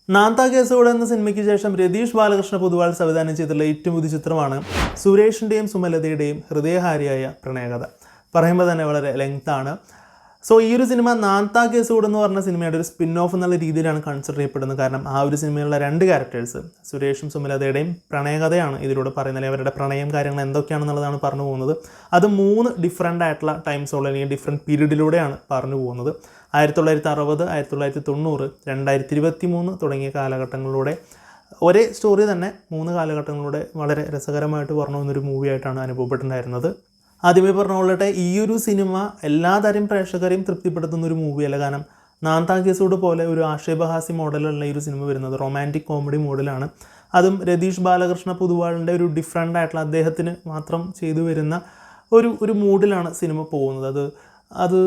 നാന്താ കേസോട് എന്ന സിനിമയ്ക്ക് ശേഷം രതീഷ് ബാലകൃഷ്ണ പൊതുവാൾ സംവിധാനം ചെയ്തിട്ടുള്ള ഏറ്റവും പുതിയ ചിത്രമാണ് സുരേഷിൻ്റെയും സുമലതയുടെയും ഹൃദയഹാരിയായ പ്രണയകഥ. പറയുമ്പോൾ തന്നെ വളരെ ലെങ്താണ്. സോ ഈ ഒരു സിനിമ നാന്താ കേസോട് എന്ന് പറഞ്ഞ സിനിമയുടെ ഒരു സ്പിൻ ഓഫ് എന്നുള്ള രീതിയിലാണ് കൺസിഡർ ചെയ്യപ്പെടുന്നത്. കാരണം ആ ഒരു സിനിമയിലുള്ള രണ്ട് ക്യാരക്ടേഴ്സ് സുരേഷും സുമലതയുടെയും പ്രണയകഥയാണ് ഇതിലൂടെ പറയുന്നത്. അവരുടെ പ്രണയം കാര്യങ്ങൾ എന്തൊക്കെയാണെന്നുള്ളതാണ് പറഞ്ഞു പോകുന്നത്. അത് 3 ഡിഫറെൻ്റ് ആയിട്ടുള്ള ടൈം സോൾ അല്ലെങ്കിൽ ഡിഫറെൻറ്റ് പീരീഡിലൂടെയാണ് പറഞ്ഞു പോകുന്നത്. 1960, 1990, 2023 തുടങ്ങിയ കാലഘട്ടങ്ങളിലൂടെ ഒരേ സ്റ്റോറി തന്നെ 3 കാലഘട്ടങ്ങളിലൂടെ വളരെ രസകരമായിട്ട് പറഞ്ഞു പോകുന്നൊരു മൂവിയായിട്ടാണ് അനുഭവപ്പെട്ടിട്ടുണ്ടായിരുന്നത്. ആദ്യമേ പറഞ്ഞുകൊള്ളട്ടെ, ഈ ഒരു സിനിമ എല്ലാതരം പ്രേക്ഷകരെയും തൃപ്തിപ്പെടുത്തുന്ന ഒരു മൂവിയല്ല. കാരണം നാന്താ കേസോട് പോലെ ഒരു ആക്ഷേപഹാസ്യ മോഡലുള്ള ഈ ഒരു സിനിമ വരുന്നത് റൊമാൻറ്റിക് കോമഡി മോഡലാണ്. അതും രതീഷ് ബാലകൃഷ്ണ പൊതുവാളിൻ്റെ ഒരു ഡിഫറെൻ്റ് ആയിട്ടുള്ള അദ്ദേഹത്തിന് മാത്രം ചെയ്തു വരുന്ന ഒരു മൂഡിലാണ് സിനിമ പോകുന്നത്. അത്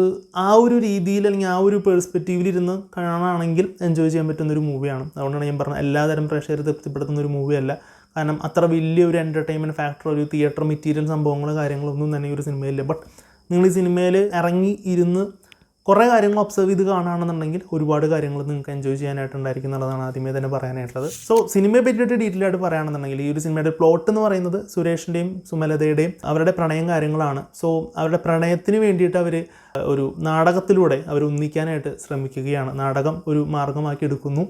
ആ ഒരു രീതിയിൽ അല്ലെങ്കിൽ ആ ഒരു പെർസ്പെക്റ്റീവിലിരുന്ന് കാണുകയാണെങ്കിൽ എൻജോയ് ചെയ്യാൻ പറ്റുന്നൊരു മൂവിയാണ്. അതുകൊണ്ടാണ് ഞാൻ പറഞ്ഞത് എല്ലാതരം പ്രേക്ഷകരെ തൃപ്തിപ്പെടുത്തുന്ന ഒരു മൂവിയല്ല. കാരണം അത്ര വലിയൊരു എൻ്റർടൈൻമെൻറ്റ് ഫാക്ടർ, ഒരു തിയേറ്റർ മെറ്റീരിയൽ സംഭവങ്ങൾ കാര്യങ്ങളൊന്നും തന്നെ ഈ ഒരു സിനിമയില്ല. ബട്ട് നിങ്ങൾ ഈ സിനിമയിൽ ഇറങ്ങി ഇരുന്ന് കുറേ കാര്യങ്ങൾ ഒബ്സർവ് ചെയ്ത് കാണുകയാണെന്നുണ്ടെങ്കിൽ ഒരുപാട് കാര്യങ്ങൾ നിങ്ങൾക്ക് എൻജോയ് ചെയ്യാനായിട്ടുണ്ടായിരിക്കും എന്നുള്ളതാണ് ആദ്യമേ തന്നെ പറയാനായിട്ടുള്ളത്. സോ സിനിമയെ പറ്റിയിട്ട് ഡീറ്റെയിൽ ആയിട്ട് പറയുകയാണെന്നുണ്ടെങ്കിൽ ഈ ഒരു സിനിമയുടെ പ്ലോട്ട് എന്ന് പറയുന്നത് സുരേഷിൻ്റെയും സുമലതയുടെയും അവരുടെ പ്രണയം കാര്യങ്ങളാണ്. സോ അവരുടെ പ്രണയത്തിന് വേണ്ടിയിട്ട് അവർ ഒരു നാടകത്തിലൂടെ അവർ ഒന്നിക്കാനായിട്ട് ശ്രമിക്കുകയാണ്. നാടകം ഒരു മാർഗമാക്കി എടുക്കുന്നു.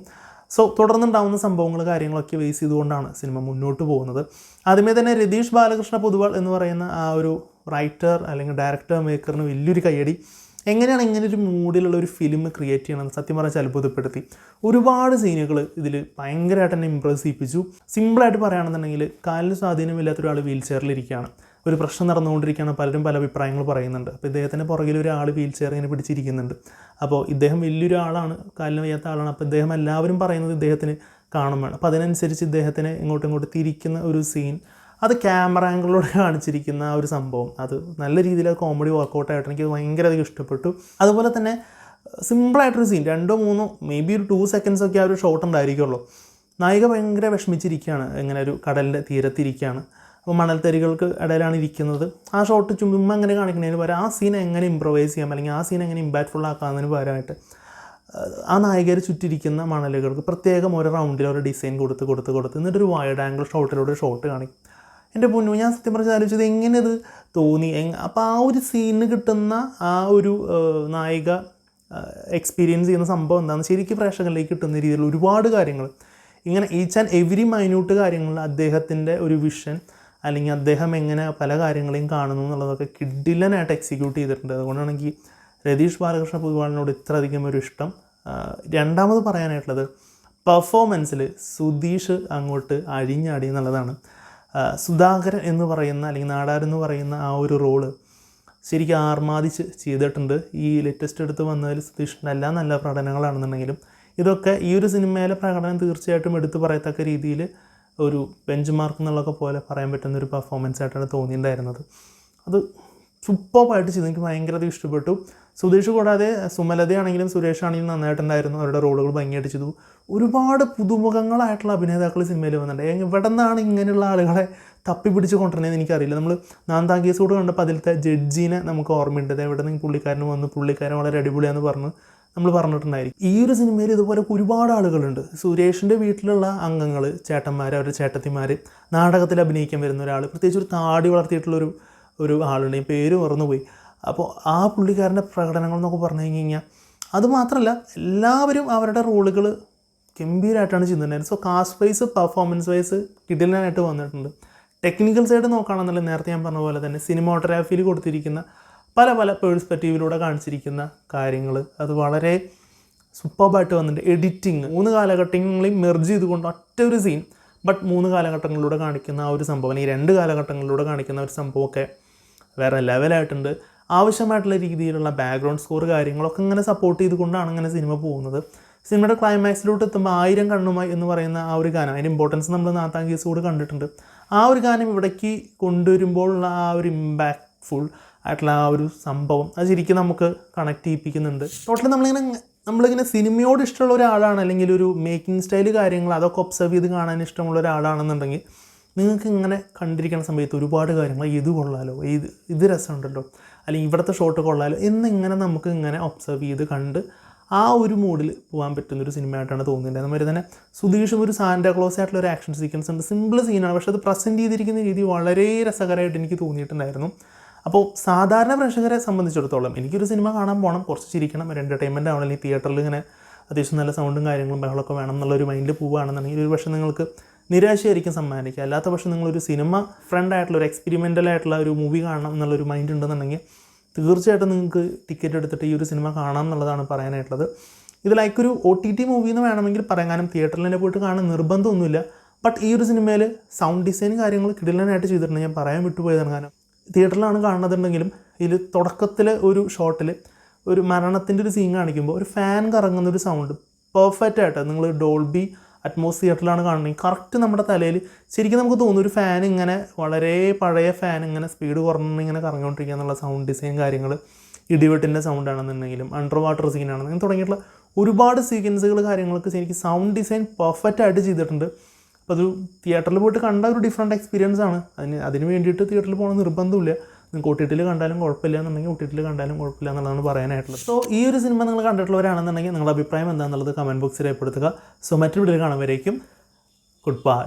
സോ തുടർന്നുണ്ടാകുന്ന സംഭവങ്ങൾ കാര്യങ്ങളൊക്കെ ബേസ് ചെയ്തുകൊണ്ടാണ് സിനിമ മുന്നോട്ട് പോകുന്നത്. ആദ്യമേ തന്നെ രതീഷ് ബാലകൃഷ്ണ പൊതുവാൾ എന്ന് പറയുന്ന ആ ഒരു റൈറ്റർ അല്ലെങ്കിൽ ഡയറക്ടർ മേക്കറിന് വലിയൊരു കയ്യടി. എങ്ങനെയാണ് ഇങ്ങനെ ഒരു മൂഡിലുള്ള ഒരു ഫിലിം ക്രിയേറ്റ് ചെയ്യണമെന്ന് സത്യം പറഞ്ഞാൽ അത്ഭുതപ്പെടുത്തി. ഒരുപാട് സീനുകൾ ഇതിൽ ഭയങ്കരമായിട്ട് എന്നെ ഇമ്പ്രസ് ചെയ്യിപ്പിച്ചു. സിമ്പിളായിട്ട് പറയുകയാണെന്നുണ്ടെങ്കിൽ കാലിന് സ്വാധീനമില്ലാത്തൊരാൾ വീൽ ചെയറിലിരിക്കുകയാണ്, ഒരു പ്രശ്നം നടന്നുകൊണ്ടിരിക്കുകയാണ്, പലരും പല അഭിപ്രായങ്ങൾ പറയുന്നുണ്ട്. അപ്പോൾ ഇദ്ദേഹത്തിൻ്റെ പുറകിൽ ഒരാൾ വീൽ ചെയർ ഇങ്ങനെ പിടിച്ചിരിക്കുന്നുണ്ട്. അപ്പോൾ ഇദ്ദേഹം വലിയൊരാളാണ്, കാലിന് വയ്യാത്ത ആളാണ്. അപ്പോൾ ഇദ്ദേഹം എല്ലാവരും പറയുന്നത് ഇദ്ദേഹത്തിന് കാണും വേണം. അപ്പോൾ അതിനനുസരിച്ച് ഇദ്ദേഹത്തിനെ ഇങ്ങോട്ടും തിരിക്കുന്ന ഒരു സീൻ, അത് ക്യാമറ ആംഗിളിലൂടെ കാണിച്ചിരിക്കുന്ന ആ ഒരു സംഭവം, അത് നല്ല രീതിയിൽ കോമഡി വർക്കൗട്ടായിട്ട് എനിക്ക് ഭയങ്കരധികം ഇഷ്ടപ്പെട്ടു. അതുപോലെ തന്നെ സിമ്പിളായിട്ടൊരു സീൻ, 2-3 മേ ബി ഒരു 2 seconds ഒക്കെ ആ ഒരു ഷോട്ട് ഉണ്ടായിരിക്കുള്ളൂ. നായിക ഭയങ്കര വിഷമിച്ചിരിക്കുകയാണ്, ഇങ്ങനെ ഒരു കടലിൻ്റെ തീരത്തിരിക്കുകയാണ്. അപ്പോൾ മണൽത്തരികൾക്ക് ഇടയിലാണ് ഇരിക്കുന്നത്. ആ ഷോട്ട് ചുമ്മാ അങ്ങനെ കാണിക്കുന്നതിന് പകരം ആ സീൻ എങ്ങനെ ഇമ്പ്രവൈസ് ചെയ്യാം അല്ലെങ്കിൽ ആ സീൻ എങ്ങനെ ഇമ്പാക്റ്റ്ഫുൾ ആക്കാവുന്നതിന് പകരമായിട്ട് ആ നായികർ ചുറ്റിരിക്കുന്ന മണലുകൾക്ക് പ്രത്യേകം ഒരു റൗണ്ടിൽ ഒരു ഡിസൈൻ കൊടുത്ത് എന്നിട്ടൊരു വൈഡ് ആംഗിൾ ഷോട്ടിലൂടെ ഷോട്ട് കാണിക്കും. എൻ്റെ പൊന്നു, ഞാൻ സത്യം പറഞ്ഞാൽ ആലോചിച്ചത് എങ്ങനെ ഇത് തോന്നി. അപ്പോൾ ആ ഒരു സീനിന് കിട്ടുന്ന ആ ഒരു നായിക എക്സ്പീരിയൻസ് ചെയ്യുന്ന സംഭവം എന്താണെന്ന് ശരിക്കും പ്രേക്ഷകരിലേക്ക് കിട്ടുന്ന രീതിയിൽ ഒരുപാട് കാര്യങ്ങൾ, ഇങ്ങനെ ഈച്ച് ആൻഡ് എവരി മൈന്യൂട്ട് കാര്യങ്ങളിൽ അദ്ദേഹത്തിൻ്റെ ഒരു വിഷൻ അല്ലെങ്കിൽ അദ്ദേഹം എങ്ങനെ പല കാര്യങ്ങളെയും കാണുന്നു എന്നുള്ളതൊക്കെ കിഡിലനായിട്ട് എക്സിക്യൂട്ട് ചെയ്തിട്ടുണ്ട്. അതുകൊണ്ടാണ് എനിക്ക് രതീഷ് ബാലകൃഷ്ണ പൊതുവാളിനോട് ഇത്ര അധികം ഒരു ഇഷ്ടം. രണ്ടാമത് പറയാനായിട്ടുള്ളത് പെർഫോമൻസിൽ സുധീഷ് അങ്ങോട്ട് അഴിഞ്ഞാടി എന്നുള്ളതാണ്. സുധാകരൻ എന്ന് പറയുന്ന അല്ലെങ്കിൽ നാടാർ എന്ന് പറയുന്ന ആ ഒരു റോള് ശരിക്കും ആർമാദിച്ച് ചെയ്തിട്ടുണ്ട്. ഈ ലേറ്റസ്റ്റ് എടുത്ത് വന്നതിൽ സുധീഷിൻ്റെ എല്ലാം നല്ല പ്രകടനങ്ങളാണെന്നുണ്ടെങ്കിലും ഇതൊക്കെ ഈ ഒരു സിനിമയിലെ പ്രകടനം തീർച്ചയായിട്ടും എടുത്തു പറയത്തക്ക രീതിയിൽ ഒരു ബെഞ്ച് മാർക്ക് എന്നുള്ളതൊക്കെ പോലെ പറയാൻ പറ്റുന്നൊരു പെർഫോമൻസ് ആയിട്ടാണ് തോന്നിയിട്ടുണ്ടായിരുന്നത്. അത് സൂപ്പറായിട്ട് ചെയ്തു, എനിക്ക് ഭയങ്കരധികം ഇഷ്ടപ്പെട്ടു. സുധീഷ് കൂടാതെ സുമലതയാണെങ്കിലും സുരേഷ് ആണെങ്കിലും നന്നായിട്ടുണ്ടായിരുന്നു. അവരുടെ റോളുകൾ ഭംഗിയായിട്ട് ചെയ്തു. ഒരുപാട് പുതുമുഖങ്ങളായിട്ടുള്ള അഭിനേതാക്കൾ സിനിമയിൽ വന്നിട്ടുണ്ട്. എവിടെ നിന്നാണ് ഇങ്ങനെയുള്ള ആളുകളെ തപ്പിപ്പിടിച്ച് കൊണ്ടുവരുന്നതെന്ന് എനിക്കറിയില്ല. നമ്മൾ നാന്താ കേസോട് കണ്ടപ്പോൾ അതിലത്തെ ജഡ്ജിനെ നമുക്ക് ഓർമ്മയുണ്ട്. എവിടെ നിന്ന് പുള്ളിക്കാരന് വന്ന് പുള്ളിക്കാരൻ വളരെ അടിപൊളിയാന്ന് പറഞ്ഞ് നമ്മൾ പറഞ്ഞിട്ടുണ്ടായിരിക്കും. ഈ ഒരു സിനിമയിൽ ഇതുപോലെ ഒരുപാട് ആളുകളുണ്ട്. സുരേഷിൻ്റെ വീട്ടിലുള്ള അംഗങ്ങൾ, ചേട്ടന്മാർ, അവരുടെ ചേട്ടത്തിമാർ, നാടകത്തിൽ അഭിനയിക്കാൻ വരുന്ന ഒരാൾ, പ്രത്യേകിച്ച് ഒരു താടി വളർത്തിയിട്ടുള്ളൊരു ആളുണ്ട്, പേര് മറന്നുപോയി. അപ്പോൾ ആ പുള്ളിക്കാരൻ്റെ പ്രകടനങ്ങൾ എന്നൊക്കെ പറഞ്ഞു കഴിഞ്ഞാൽ അതുമാത്രമല്ല എല്ലാവരും അവരുടെ റോളുകൾ ഗംഭീരമായിട്ടാണ് ചെയ്യുന്നുണ്ടായിരുന്നത്. So cast wise performance wise കിടിലനായിട്ട് വന്നിട്ടുണ്ട്. ടെക്നിക്കൽ സൈഡ് നോക്കുകയാണെന്നുണ്ടെങ്കിൽ നേരത്തെ ഞാൻ പറഞ്ഞ പോലെ തന്നെ സിനിമാറ്റോഗ്രാഫിയിൽ കൊടുത്തിരിക്കുന്ന പല പേഴ്സ്പെക്റ്റീവിലൂടെ കാണിച്ചിരിക്കുന്ന കാര്യങ്ങൾ അത് വളരെ സൂപ്പർബായിട്ട് വന്നിട്ടുണ്ട്. എഡിറ്റിങ് 3 കാലഘട്ടങ്ങളെയും മെർജ് ചെയ്തുകൊണ്ട് ഒറ്റ ഒരു സീൻ, ബട്ട് 3 കാലഘട്ടങ്ങളിലൂടെ കാണിക്കുന്ന ആ ഒരു സംഭവം അല്ലെങ്കിൽ 2 കാലഘട്ടങ്ങളിലൂടെ കാണിക്കുന്ന ഒരു സംഭവമൊക്കെ വേറെ ലെവലായിട്ടുണ്ട്. ആവശ്യമായിട്ടുള്ള രീതിയിലുള്ള ബാക്ക്ഗ്രൗണ്ട് സ്കോർ കാര്യങ്ങളൊക്കെ ഇങ്ങനെ സപ്പോർട്ട് ചെയ്തുകൊണ്ടാണ് ഇങ്ങനെ സിനിമ പോകുന്നത്. സിനിമയുടെ ക്ലൈമാക്സിലോട്ട് എത്തുമ്പോൾ 1000 കണ്ണുമായി എന്ന് പറയുന്ന ആ ഒരു ഗാനം, അതിൻ്റെ ഇമ്പോർട്ടൻസ് നമ്മൾ നാന്താ കേസോട് കണ്ടിട്ടുണ്ട്. ആ ഒരു ഗാനം ഇവിടേക്ക് കൊണ്ടുവരുമ്പോഴുള്ള ആ ഒരു ഇമ്പാക്റ്റ്ഫുൾ ആയിട്ടുള്ള ആ ഒരു സംഭവം അത് ശരിക്കും നമുക്ക് കണക്ട് ചെയ്യിപ്പിക്കുന്നുണ്ട്. ടോട്ടലി നമ്മളിങ്ങനെ സിനിമയോട് ഇഷ്ടമുള്ള ഒരാളാണ് അല്ലെങ്കിൽ ഒരു മേക്കിംഗ് സ്റ്റൈൽ കാര്യങ്ങൾ അതൊക്കെ ഒബ്സർവ് ചെയ്ത് കാണാൻ ഇഷ്ടമുള്ള ഒരാളാണെന്നുണ്ടെങ്കിൽ നിങ്ങൾക്ക് ഇങ്ങനെ കണ്ടിരിക്കുന്ന സമയത്ത് ഒരുപാട് കാര്യങ്ങൾ ഇത് കൊള്ളാലോ, ഇത് രസമുണ്ടല്ലോ, അല്ലെങ്കിൽ ഇവിടുത്തെ ഷോട്ട് കൊള്ളാലോ എന്നിങ്ങനെ നമുക്ക് ഇങ്ങനെ ഒബ്സർവ് ചെയ്ത് കണ്ട് ആ ഒരു മൂഡിൽ പോകാൻ പറ്റുന്നൊരു സിനിമയായിട്ടാണ് തോന്നുന്നത്. അതുമാതിരി തന്നെ സുധീഷും ഒരു സാന്റാക്ലോസ് ആയിട്ടുള്ള ഒരു ആക്ഷൻ സീക്വൻസ് ഉണ്ട്. സിമ്പിൾ സീനാണ്, പക്ഷേ അത് പ്രസൻറ്റ് ചെയ്തിരിക്കുന്ന രീതി വളരെ രസകരമായിട്ട് എനിക്ക് തോന്നിയിട്ടുണ്ടായിരുന്നു. അപ്പോൾ സാധാരണ പ്രേക്ഷകരെ സംബന്ധിച്ചിടത്തോളം എനിക്കൊരു സിനിമ കാണാൻ പോകണം, കുറച്ച് ചിരിക്കണം, ഒരു എൻ്റർടൈൻമെൻറ്റ് ആവണം, അല്ലെങ്കിൽ തിയേറ്ററിൽ ഇങ്ങനെ അത്യാവശ്യം നല്ല സൗണ്ടും കാര്യങ്ങളും ബഹളമൊക്കെ വേണം എന്നുള്ളൊരു മൈൻഡിൽ പോവുകയാണെന്നുണ്ടെങ്കിൽ ഒരു പക്ഷേ നിങ്ങൾക്ക് നിരാശയായിരിക്കും സമ്മാനിക്കുക. അല്ലാത്ത പക്ഷേ നിങ്ങളൊരു സിനിമ ഫ്രണ്ട് ആയിട്ടുള്ള ഒരു എക്സ്പെരിമെൻ്റൽ ആയിട്ടുള്ള ഒരു മൂവി കാണണം എന്നുള്ളൊരു മൈൻഡ് ഉണ്ടെന്നുണ്ടെങ്കിൽ തീർച്ചയായിട്ടും നിങ്ങൾക്ക് ടിക്കറ്റ് എടുത്തിട്ട് ഈ ഒരു സിനിമ കാണാം എന്നുള്ളതാണ് പറയാനായിട്ടുള്ളത്. ഇത് ലൈക്ക് ഒരു OTT മൂവി എന്ന് വേണമെങ്കിൽ പറയാം, കാരണം തിയേറ്ററിൽ തന്നെ പോയിട്ട് കാണാൻ നിർബന്ധമൊന്നുമില്ല. ബട്ട് ഈ ഒരു സിനിമയിൽ സൗണ്ട് ഡിസൈൻ കാര്യങ്ങൾ കിടിലനായിട്ട് ചെയ്തിട്ടുണ്ട്. ഞാൻ പറയാൻ വിട്ടുപോയതാണ്, കാരണം തിയേറ്ററിലാണ് കാണുന്നുണ്ടെങ്കിലും ഇതിൽ തുടക്കത്തിൽ ഒരു ഷോട്ടിൽ ഒരു മരണത്തിൻ്റെ ഒരു സീൻ കാണിക്കുമ്പോൾ ഒരു ഫാൻ കറങ്ങുന്നൊരു സൗണ്ട് പെർഫെക്റ്റ് ആയിട്ട് നിങ്ങൾ ഡോൾബി അറ്റ്മോസ് തിയേറ്ററിലാണ് കാണുന്നത്. കറക്റ്റ് നമ്മുടെ തലയിൽ ശരിക്കും നമുക്ക് തോന്നും ഒരു ഫാൻ ഇങ്ങനെ വളരെ പഴയ ഫാൻ ഇങ്ങനെ സ്പീഡ് കുറഞ്ഞ് ഇങ്ങനെ കറങ്ങിക്കൊണ്ടിരിക്കുക എന്നുള്ള സൗണ്ട് ഡിസൈൻ കാര്യങ്ങൾ, ഇടിവെട്ടിൻ്റെ സൗണ്ട് ആണെന്നുണ്ടെങ്കിലും അണ്ടർ വാട്ടർ സീനാണെന്നെങ്കിലും തുടങ്ങിയിട്ടുള്ള ഒരുപാട് സീക്വൻസുകൾ കാര്യങ്ങൾക്ക് ശരിക്കും സൗണ്ട് ഡിസൈൻ പെർഫെക്റ്റ് ആയിട്ട് ചെയ്തിട്ടുണ്ട്. അപ്പോൾ അത് തിയേറ്ററിൽ പോയിട്ട് കണ്ട ഒരു ഡിഫറെൻറ്റ് എക്സ്പീരിയൻസ് ആണ്. അതിന് വേണ്ടിയിട്ട് തിയേറ്ററിൽ പോകണം നിർബന്ധമില്ല. നിങ്ങൾക്ക് OTT കണ്ടാലും കുഴപ്പമില്ല എന്നുണ്ടെങ്കിൽ OTT കണ്ടാലും കുഴപ്പമില്ല എന്നുള്ളതാണ് പറയാനായിട്ടുള്ളത്. സോ ഈ ഒരു സിനിമ നിങ്ങൾ കണ്ടിട്ടുള്ളവരാണെന്നുണ്ടെങ്കിൽ നിങ്ങളുടെ അഭിപ്രായം എന്താണെന്നുള്ളത് കമൻറ്റ് ബോക്സിൽ രേഖപ്പെടുത്തുക. സോ മറ്റൊരു വീഡിയോ കാണുമ്പോഴേക്കും ഗുഡ് ബൈ.